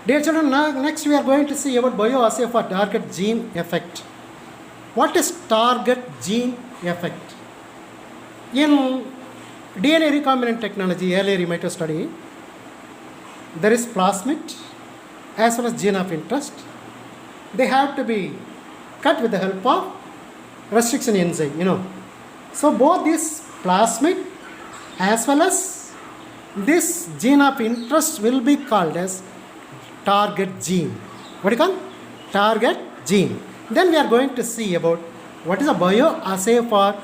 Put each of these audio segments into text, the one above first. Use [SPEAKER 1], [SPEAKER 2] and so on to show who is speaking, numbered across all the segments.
[SPEAKER 1] Dear children, next we are going to see about bioassay for target gene effect. What is target gene effect? In DNA recombinant technology, earlier you might have studied, there is plasmid as well as gene of interest. They have to be cut with the help of restriction enzyme, So both this plasmid as well as this gene of interest will be called as target gene. What do you call? Target gene. Then we are going to see about what is a bioassay for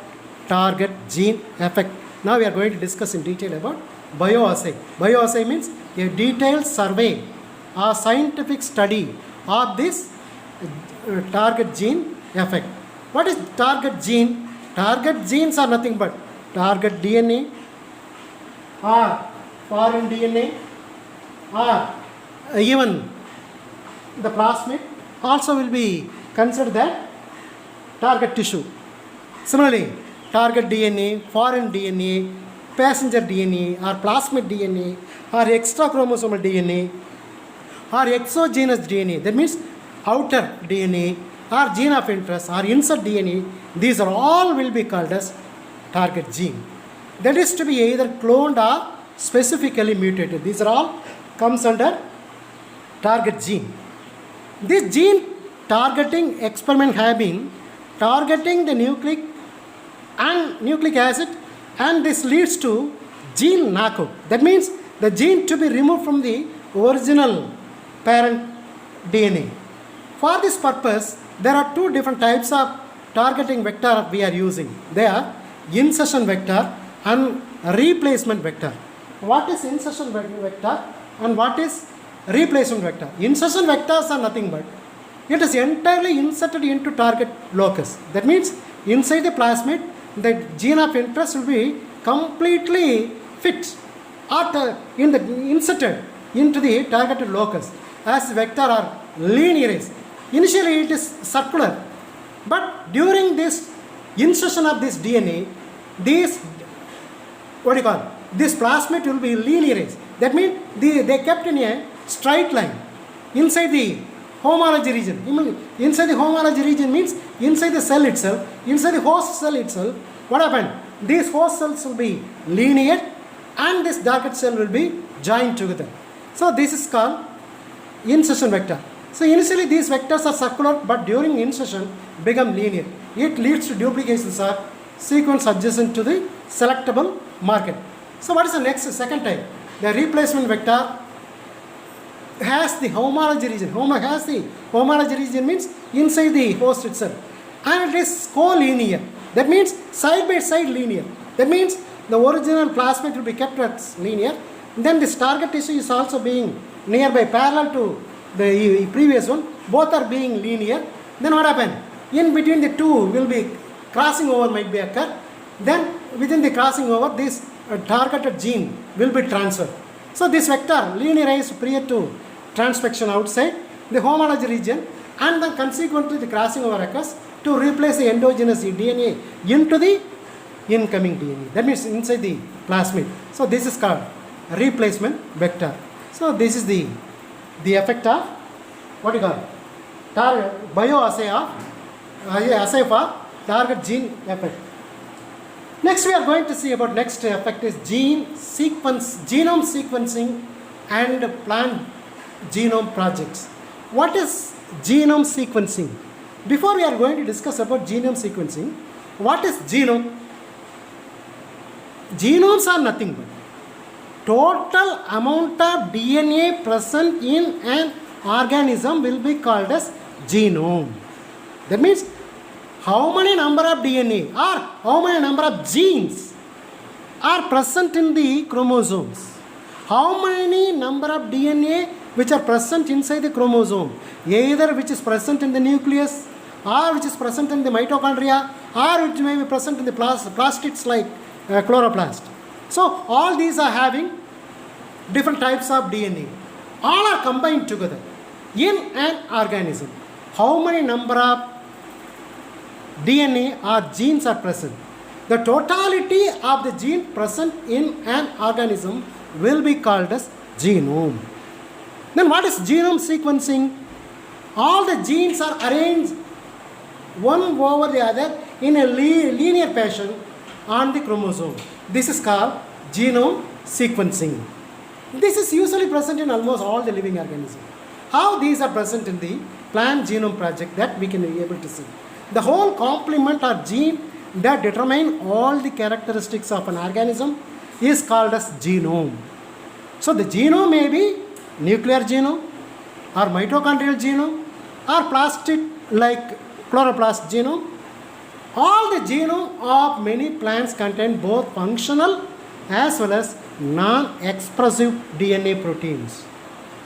[SPEAKER 1] target gene effect. Now we are going to discuss in detail about bioassay. Bioassay means a detailed survey or scientific study of this target gene effect. What is target gene? Target genes are nothing but target DNA or foreign DNA or even the plasmid also will be considered that target tissue. Similarly, target DNA, foreign DNA, passenger DNA or plasmid DNA or extra chromosomal DNA or exogenous DNA, that means outer DNA or gene of interest or insert DNA, these are all will be called as target gene. That is to be either cloned or specifically mutated. These are all comes under target gene. This gene targeting experiment have been targeting the nucleic acid, and this leads to gene knockout. That means the gene to be removed from the original parent DNA. For this purpose, there are two different types of targeting vector we are using. They are insertion vector and replacement vector. What is insertion vector and what is replacement vector? Insertion vectors are nothing but it is entirely inserted into target locus. That means inside the plasmid, the gene of interest will be completely fit or inserted into the targeted locus as vector or linearized. Initially it is circular, but during this insertion of this DNA, this plasmid will be linearized. That means they kept in a straight line inside the homology region. Inside the homology region means inside the cell itself, inside the host cell itself. What happened? These host cells will be linear and this target cell will be joined together. So this is called insertion vector. So initially these vectors are circular, but during insertion become linear. It leads to duplications or sequence adjacent to the selectable marker. So what is the next second type? The replacement vector has the homology region. The homology region means inside the host itself, and it is collinear. That means side by side linear. That means the original plasmid will be kept as linear. Then this target tissue is also being nearby, parallel to the previous one. Both are being linear. Then what happened? In between the two will be crossing over might be occur. Then within the crossing over, this targeted gene will be transferred. So this vector linearized prior to transfection outside the homology region, and then consequently the crossing over occurs to replace the endogenous DNA into the incoming DNA. That means inside the plasmid. So this is called replacement vector. So this is the effect of what you call bioassay assay for target gene effect. Next we are going to see about next effect is genome sequencing and plant genome projects. What is genome sequencing? Before we are going to discuss about genome sequencing, what is genome? Genomes are nothing but total amount of DNA present in an organism will be called as genome. That means how many number of DNA or how many number of genes are present in the chromosomes. How many number of DNA which are present inside the chromosome, either which is present in the nucleus or which is present in the mitochondria or which may be present in the plastids like chloroplast. So all these are having different types of DNA. All are combined together in an organism. How many number of DNA or genes are present? The totality of the gene present in an organism will be called as genome. Then what is genome sequencing? All the genes are arranged one over the other in a linear fashion on the chromosome. This is called genome sequencing. This is usually present in almost all the living organisms. How these are present in the plant genome project, that we can be able to see. The whole complement or gene that determine all the characteristics of an organism is called as genome. So the genome may be nuclear genome or mitochondrial genome or plastic like chloroplast genome. All the genome of many plants contain both functional as well as non-expressive DNA proteins.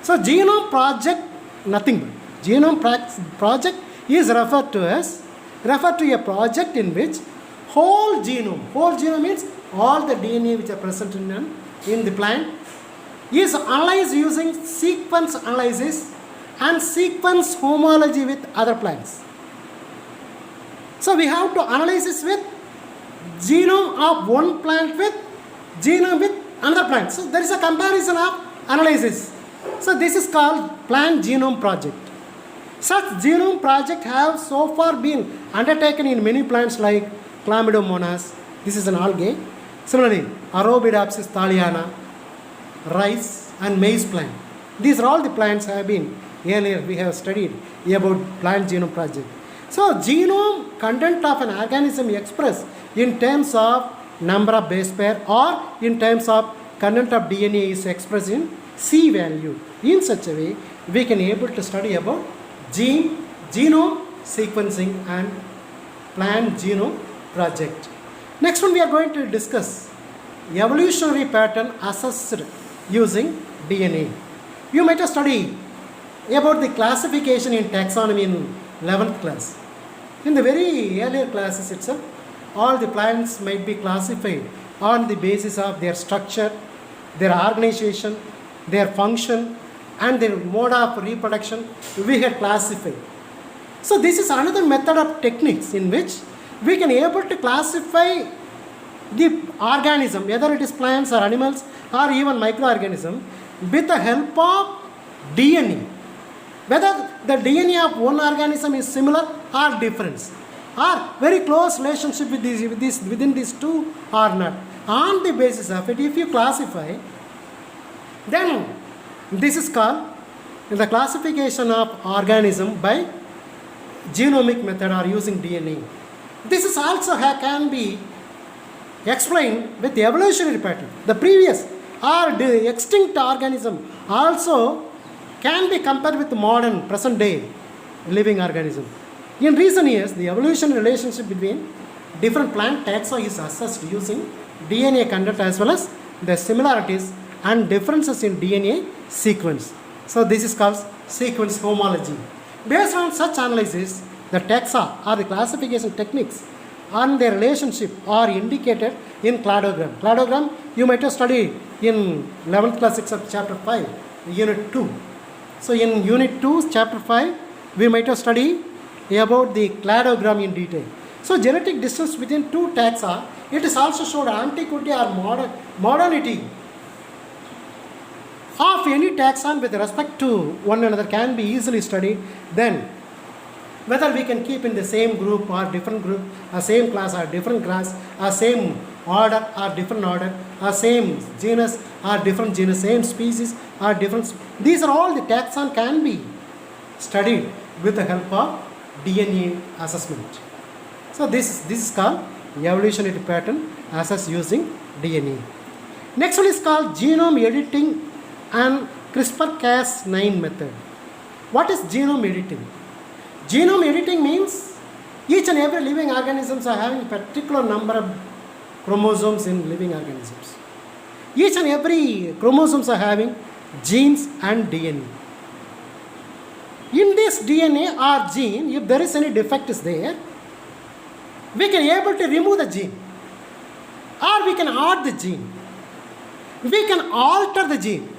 [SPEAKER 1] So genome project, nothing but genome project is referred to a project in which whole genome means all the DNA which are present in the plant is analyzed using sequence analysis and sequence homology with other plants. So we have to analyze this with genome of one plant with genome with another plant. So there is a comparison of analysis. So this is called plant genome project. Such genome projects have so far been undertaken in many plants like Chlamydomonas. This is an algae. Similarly, Arabidopsis thaliana, rice and maize plant. These are all the plants have been earlier we have studied about plant genome project. So genome content of an organism expressed in terms of number of base pair or in terms of content of DNA is expressed in C value. In such a way, we can able to study about genome sequencing and plant genome project. Next one we are going to discuss evolutionary pattern assessed using DNA. You might have studied about the classification in taxonomy in 11th class. In the very earlier classes itself, all the plants might be classified on the basis of their structure, their organization, their function and their mode of reproduction. We had classified. So this is another method of techniques in which we can able to classify the organism, whether it is plants or animals or even microorganism, with the help of DNA. Whether the DNA of one organism is similar or different, or very close relationship with within these two or not. On the basis of it, if you classify, then this is called the classification of organism by genomic method or using DNA. This is also can be explained with the evolutionary pattern. The previous or the extinct organism also can be compared with the modern present day living organism. In recent years, the evolution relationship between different plant taxa is assessed using DNA content as well as the similarities and differences in DNA sequence. So this is called sequence homology. Based on such analysis, the taxa or the classification techniques and their relationship are indicated in cladogram. Cladogram you might have studied in 11th class except chapter 5, unit 2. So in unit 2, chapter 5, we might have studied about the cladogram in detail. So genetic distance between two taxa, it is also showed antiquity or modernity of any taxon with respect to one another can be easily studied. Then whether we can keep in the same group or different group, or same class or different class, or same order or different order, or same genus or different genus, same species or different. These are all the taxon can be studied with the help of DNA assessment. So this is called evolutionary pattern assessed using DNA. Next one is called genome editing and CRISPR-Cas9 method. What is genome editing? Genome editing means each and every living organisms are having a particular number of chromosomes in living organisms. Each and every chromosomes are having genes and DNA. In this DNA or gene, if there is any defect is there, we can able to remove the gene or we can add the gene. We can alter the gene.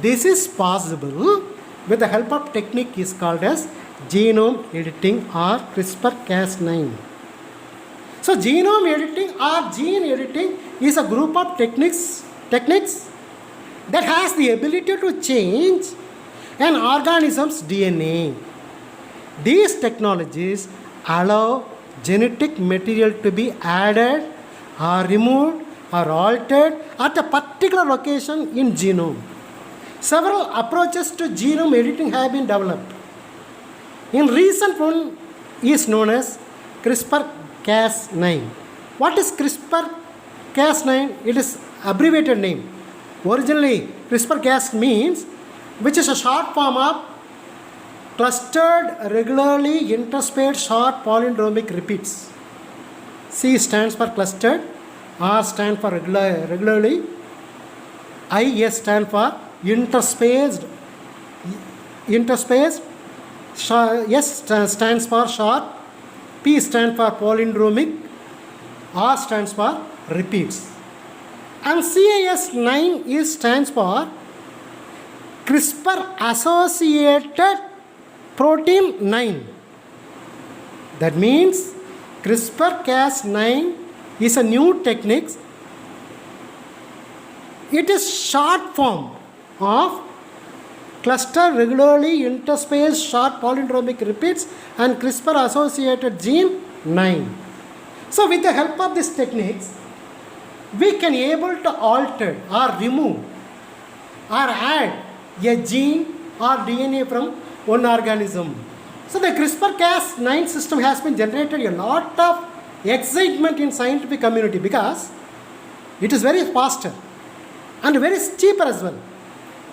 [SPEAKER 1] This is possible with the help of technique is called as genome editing or CRISPR-Cas9. So genome editing or gene editing is a group of techniques that has the ability to change an organism's DNA. These technologies allow genetic material to be added or removed or altered at a particular location in genome. Several approaches to genome editing have been developed. In recent one is known as CRISPR-Cas9. What is CRISPR-Cas9? It is abbreviated name. Originally, CRISPR-Cas means, which is a short form of clustered regularly interspaced short palindromic repeats. C stands for clustered, R stands for regularly, IS stands for interspaced, S stands for short, P stands for palindromic, R stands for repeats. And CAS9 stands for CRISPR associated protein 9. That means CRISPR-Cas9 is a new technique. It is short form of cluster regularly interspaced short palindromic repeats and CRISPR associated gene 9. So with the help of these techniques, we can able to alter or remove or add a gene or DNA from one organism. So the CRISPR-Cas9 system has been generated a lot of excitement in scientific community because it is very faster and very cheaper as well,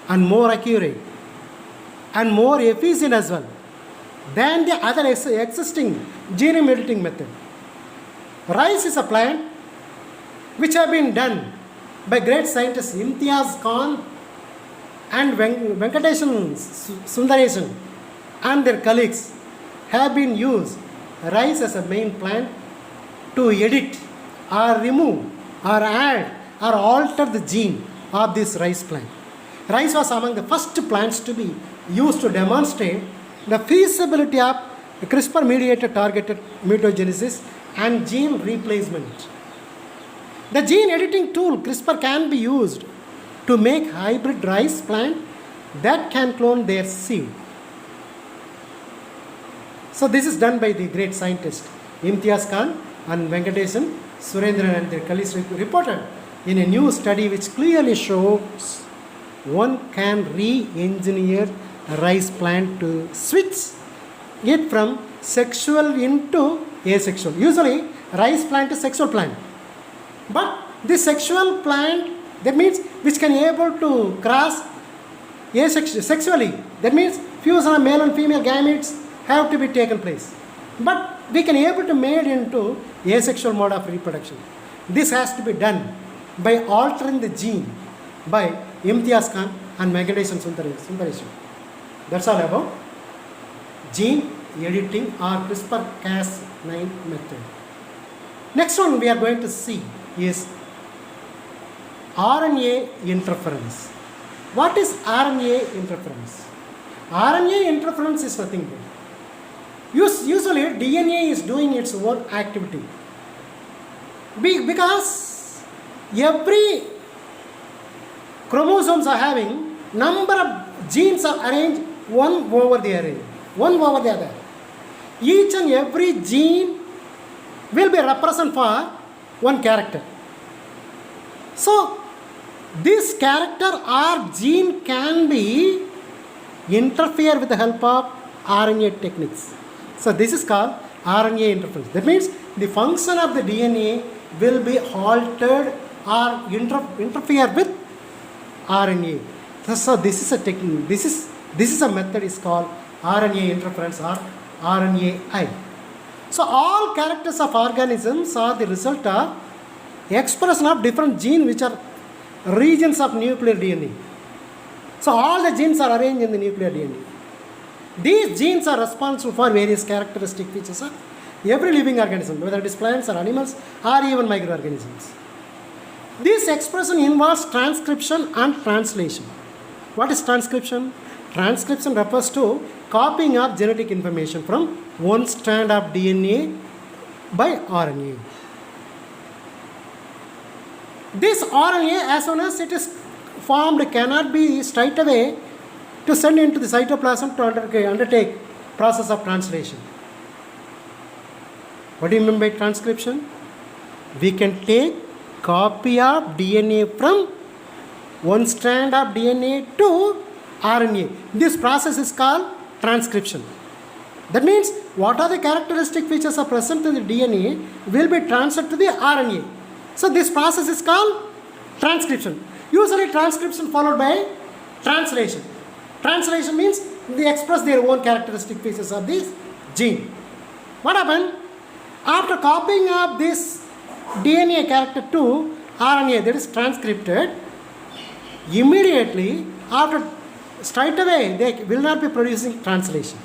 [SPEAKER 1] and more accurate and more efficient as well than the other existing genome editing method. Rice is a plant which have been done by great scientists Imtiaz Khan and Venkatesan Sundaresan and their colleagues have been used rice as a main plant to edit or remove or add or alter the gene of this rice plant. Rice was among the first plants to be used to demonstrate the feasibility of CRISPR-mediated targeted mutagenesis and gene replacement. The gene editing tool CRISPR can be used to make hybrid rice plant that can clone their seed. So this is done by the great scientist Imtiaz Khan and Venkatesan Surendran and their colleagues reported in a new study which clearly shows one can re-engineer a rice plant to switch it from sexual into asexual. Usually rice plant is sexual plant, but this sexual plant, that means which can able to cross sexually, that means fusion of male and female gametes have to be taken place, but we can able to made into asexual mode of reproduction. This has to be done by altering the gene by Imtiaz Khan and Venkatesan Sundaresan. That's all about gene editing or CRISPR-Cas9 method. Next one we are going to see is RNA interference. What is RNA interference? RNA interference is nothing but usually DNA is doing its own activity because every chromosomes are having number of genes are arranged one over the other. Each and every gene will be represent for one character. So this character or gene can be interfere with the help of RNA techniques. So this is called RNA interference. That means the function of the DNA will be altered or interfere with RNA. So this is a technique. This is a method is called RNA interference or RNAi. So all characters of organisms are the result of expression of different genes which are regions of nuclear DNA. So all the genes are arranged in the nuclear DNA. These genes are responsible for various characteristic features of every living organism, whether it is plants or animals or even microorganisms. This expression involves transcription and translation. What is transcription? Transcription refers to copying of genetic information from one strand of DNA by RNA. This RNA, as soon as it is formed, cannot be straight away to send into the cytoplasm to undertake process of translation. What do you mean by transcription? We can take copy of DNA from one strand of DNA to RNA. This process is called transcription. That means what are the characteristic features are present in the DNA will be transferred to the RNA. So this process is called transcription. Usually transcription followed by translation. Translation means they express their own characteristic features of this gene. What happened? After copying of this DNA character to RNA, that is transcripted, immediately after, straight away they will not be producing translation.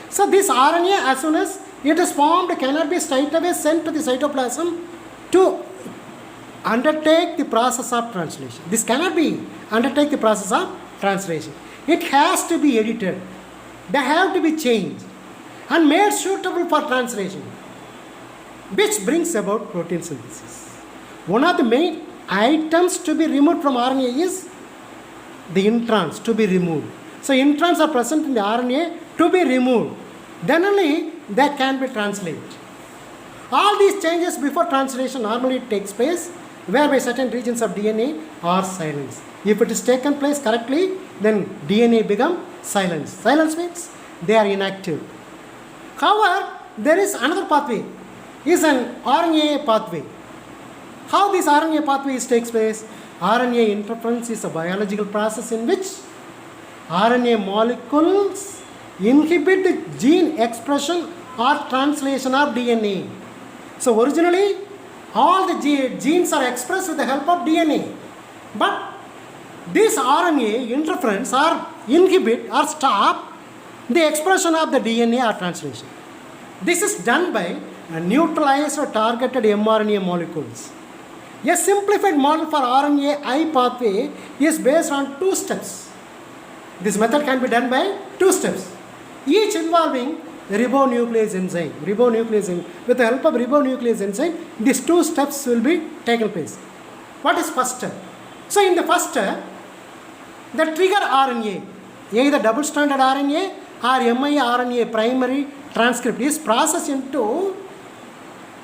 [SPEAKER 1] So this RNA, as soon as it is formed, cannot be straight away sent to the cytoplasm to undertake the process of translation. This cannot be undertake the process of translation. It has to be edited. They have to be changed and made suitable for translation, which brings about protein synthesis. One of the main items to be removed from RNA is the introns to be removed. So introns are present in the RNA to be removed. Then only that can be translated. All these changes before translation normally takes place whereby certain regions of DNA are silenced. If it is taken place correctly, then DNA become silenced. Silence means they are inactive. However, there is another pathway, is an RNA pathway. How this RNA pathway takes place? RNA interference is a biological process in which RNA molecules inhibit the gene expression or translation of DNA. So originally, all the genes are expressed with the help of DNA. But this RNA interference or inhibit or stop the expression of the DNA or translation. This is done by neutralized or targeted mRNA molecules. A simplified model for RNAi pathway is based on 2 steps. This method can be done by 2 steps, each involving ribonuclease enzyme. With the help of ribonuclease enzyme, these 2 steps will be taken place. What is first step? So in the first step, the trigger RNA, either double-stranded RNA or miRNA primary transcript, is processed into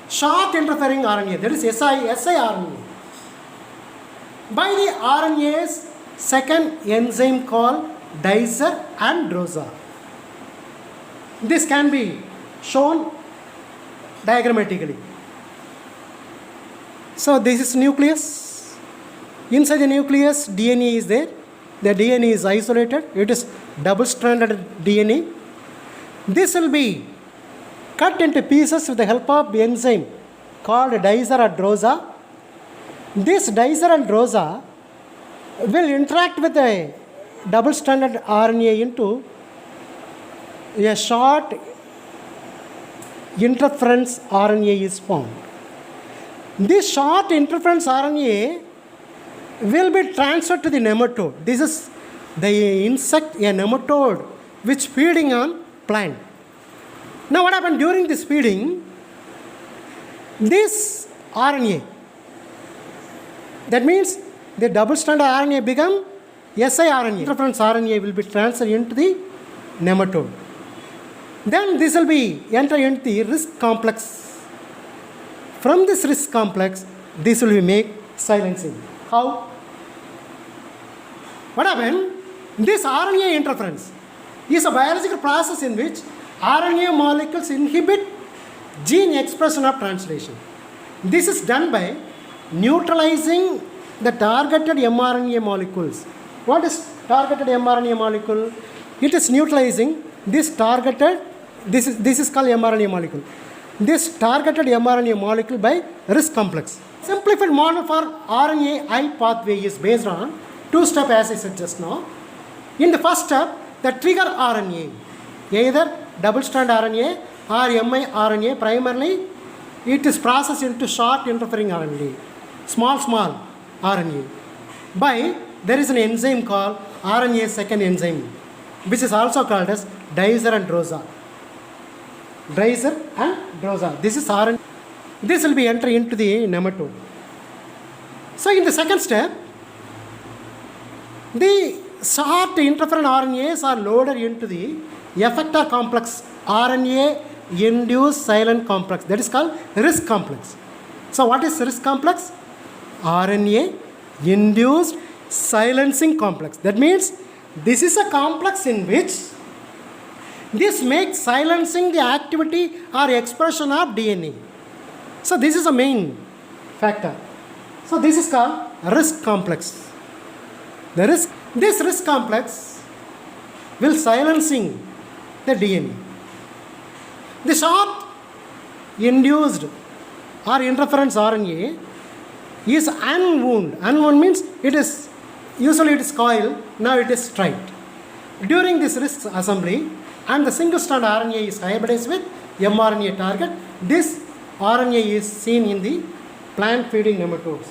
[SPEAKER 1] short interfering RNA, that is siRNA, by the RNA's second enzyme called dicer and drosa. This can be shown diagrammatically. So this is nucleus. Inside the nucleus, DNA is there. The DNA is isolated. It is double-stranded DNA. This will be cut into pieces with the help of the enzyme called dicer or drosa. This dicer and drosa will interact with the double-stranded RNA into a short interference RNA is formed. This short interference RNA will be transferred to the nematode. This is the insect, a nematode, which feeding on plant. Now what happened during this feeding? This RNA, that means the double-stranded RNA become siRNA. Interference RNA will be transferred into the nematode. Then this will be enter into the RISC complex. From this RISC complex, this will be make silencing. How? What happened? This RNA interference is a biological process in which RNA molecules inhibit gene expression of translation. This is done by neutralizing the targeted mRNA molecules. What is targeted mRNA molecule? It is neutralizing this targeted, this is called mRNA molecule. This targeted mRNA molecule by RISC complex. Simplified model for RNAi pathway is based on 2 steps, as I said just now. In the first step, the trigger RNA, either double-strand RNA or miRNA, primarily it is processed into short interfering RNA, small RNA. By there is an enzyme called RNA second enzyme, which is also called as dicer and drosa. This is RNA. This will be entering into the nematode. So in the second step, the short interferon RNAs are loaded into the effector complex RNA induced silent complex. That is called RISC complex. So what is RISC complex? RNA induced silencing complex. That means this is a complex in which this makes silencing the activity or expression of DNA. So this is a main factor. So this is called RISC complex. This RISC complex will silencing the DNA. The short induced or interference RNA is unwound. Unwound means usually it is coiled, now it is straight. During this RISC assembly, and the single strand RNA is hybridized with mRNA target. This RNA is seen in the plant feeding nematodes.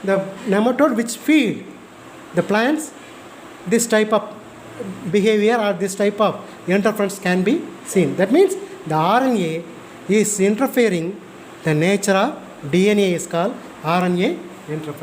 [SPEAKER 1] The nematode which feed the plants, this type of behavior or this type of interference can be seen. That means the RNA is interfering the nature of DNA is called RNA interference.